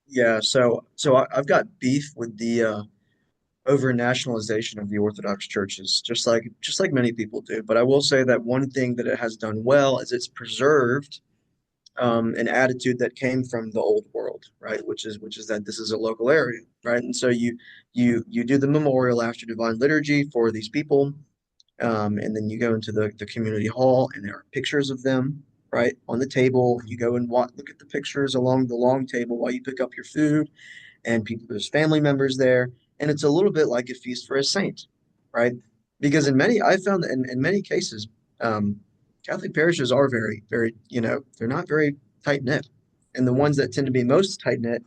Yeah, I've got beef with the over nationalization of the Orthodox churches, just like many people do. But I will say that one thing that it has done well is it's preserved an attitude that came from the old world, right? Which is that this is a local area, right? And so you do the memorial after Divine Liturgy for these people, and then you go into the community hall, and there are pictures of them, right, on the table. You go and look at the pictures along the long table while you pick up your food, and people, there's family members there, and it's a little bit like a feast for a saint, right? Because I found that in many cases, um, Catholic parishes are very, they're not very tight knit, and the ones that tend to be most tight knit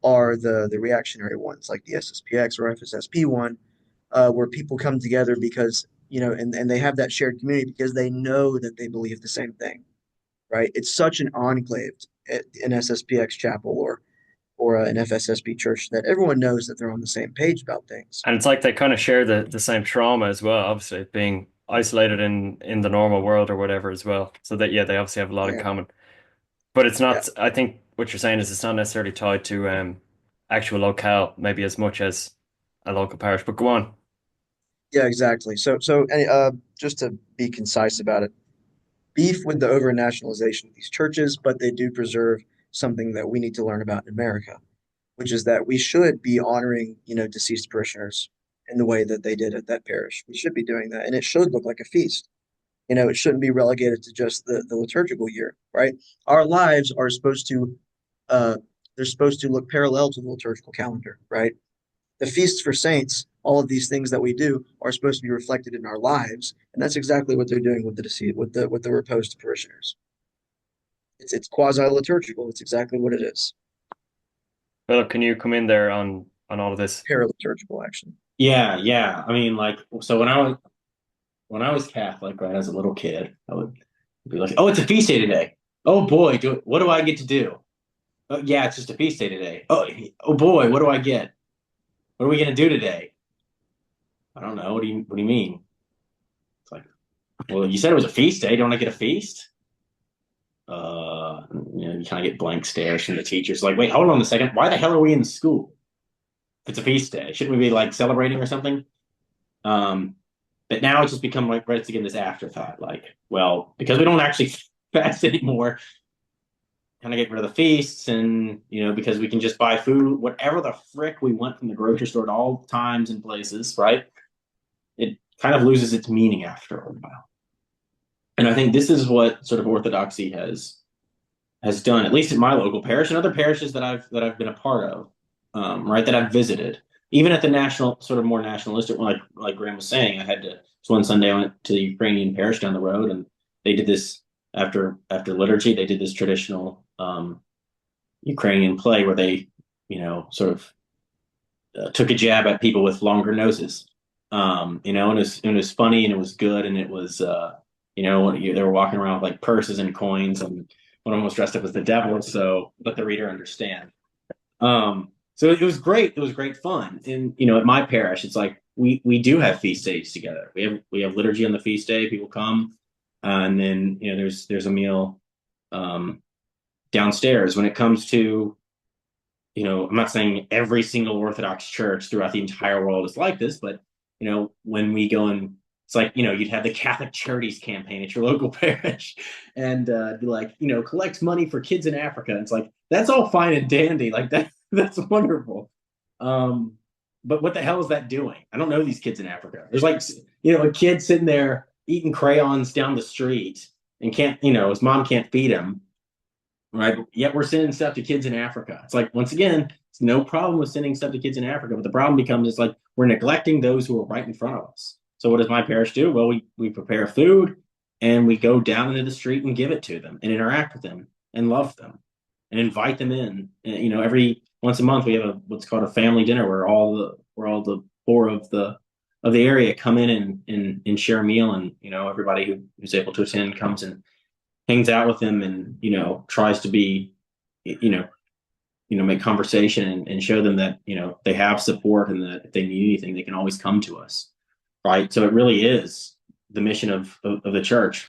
are the reactionary ones, like the SSPX or FSSP one, where people come together because and they have that shared community because they know that they believe the same thing, right? It's such an enclave at an SSPX chapel or an FSSP church that everyone knows that they're on the same page about things. And it's like they kind of share the same trauma as well, obviously, being isolated in the normal world or whatever as well. So that yeah, they obviously have a lot in Yeah, common. But it's yeah, not, I think what you're saying is it's not necessarily tied to actual locale, maybe as much as a local parish. But go on. yeah, exactly. Just to be concise about it, beef with the over nationalization of these churches, but they do preserve something that we need to learn about in America, which is that we should be honoring, deceased parishioners in the way that they did at that parish. We should be doing that, and it should look like a feast. It shouldn't be relegated to just the liturgical year, right? Our lives are supposed to, uh, they're supposed to look parallel to the liturgical calendar, right? The feasts for saints, all of these things that we do are supposed to be reflected in our lives, and that's exactly what they're doing with the deceased, with the reposed parishioners. It's quasi liturgical. It's exactly what it is. Philip, can you come in there on all of this? Paraliturgical, actually. Yeah, yeah. I mean, like, so when I was Catholic, right, as a little kid, I would be like, "Oh, it's a feast day today. Oh boy, what do I get to do? Oh, yeah, it's just a feast day today. Oh boy, what do I get? What are we gonna do today? I don't know. What do you mean? It's like, well, you said it was a feast day. Don't I get a feast? You kind of get blank stares from the teachers. Like, wait, hold on a second. Why the hell are we in school? If it's a feast day, shouldn't we be like celebrating or something? Um, but now it's just become like right again this afterthought. Like, well, because we don't actually fast anymore, kind of get rid of the feasts, and because we can just buy food, whatever the frick we want from the grocery store at all times and places, right? It kind of loses its meaning after a while. And I think this is what sort of orthodoxy has done, at least in my local parish and other parishes that I've been a part of, right? That I've visited, even at the national, sort of more nationalistic one, like Graham was saying. I had to. So one Sunday I went to the Ukrainian parish down the road, and they did this after liturgy. They did this traditional Ukrainian play where they, sort of took a jab at people with longer noses. And it was funny and it was good and it was they were walking around with like purses and coins, and one of them was dressed up as the devil. So let the reader understand. So it was great. It was great fun. And at my parish, it's like we do have feast days together. We have liturgy on the feast day. People come, and then there's a meal um, downstairs. When it comes to I'm not saying every single Orthodox church throughout the entire world is like this, but when we go and it's like you'd have the Catholic Charities campaign at your local parish, and be like collect money for kids in Africa. It's like that's all fine and dandy, like that that's wonderful. Um, but what the hell is that doing? I don't know these kids in Africa. There's like a kid sitting there eating crayons down the street and can't his mom can't feed him, right? Yet we're sending stuff to kids in Africa. It's like, once again, it's no problem with sending stuff to kids in Africa, but the problem becomes it's like we're neglecting those who are right in front of us. So what does my parish do? Well, we prepare food and we go down into the street and give it to them and interact with them and love them and invite them in. And, every once a month we have what's called a family dinner where all the poor of the area come in and share a meal, and everybody who's able to attend comes and hangs out with them, and tries to be you know make conversation, and show them that they have support, and that if they need anything they can always come to us, right? So it really is the mission of the church.